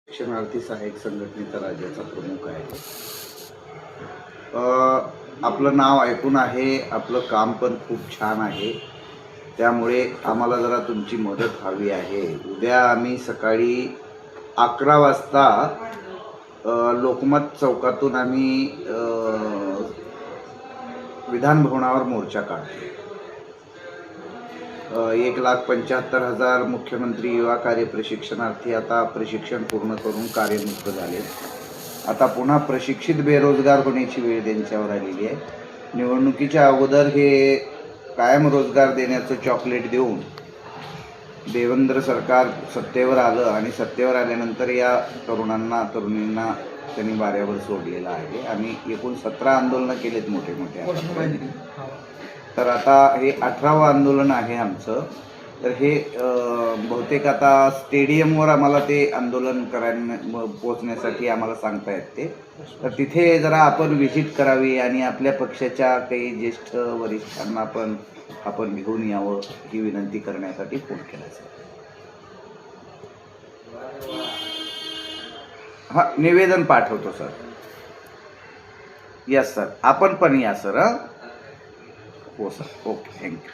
शिक्षणार्थी सहाय्यक संघटनेचा राज्याचा प्रमुख आहे. आपलं नाव ऐकून आहे, आपलं काम पण खूप छान आहे. त्यामुळे आम्हाला जरा तुमची मदत हवी आहे. उद्या आम्ही सकाळी 11 वाजता लोकमत चौकातून आम्ही विधान भवनावर मोर्चा काढतो. 1,75,000 मुख्यमंत्री युवा कार्य प्रशिक्षणार्थी आता प्रशिक्षण पूर्ण करून कार्यमुक्त झाले. आता पुन्हा प्रशिक्षित बेरोजगार होण्याची वेळ त्यांच्यावर आलेली आहे. निवडणुकीच्या अगोदर हे कायम रोजगार देण्याचं चॉकलेट देऊन देवेंद्र सरकार सत्तेवर आलं आणि सत्तेवर आल्यानंतर या तरुणींना त्यांनी वाऱ्यावर सोडलेलं आहे. आम्ही एकूण 17 आंदोलनं केलेत मोठे मोठे. तर आता हे 18वं आंदोलन आहे आमचं. तर हे बहुतेक आता स्टेडियमवर आम्हाला ते आंदोलन पोचण्यासाठी आम्हाला सांगता येते. तर तिथे जरा आपण व्हिजिट करावी आणि आपल्या पक्षाच्या काही ज्येष्ठ वरिष्ठांना पण आपण घेऊन यावं ही विनंती करण्यासाठी फोन केला सर. हां, निवेदन पाठवतो सर. यस सर, आपण पण या सर. हो सर, ओके, थँक्यू.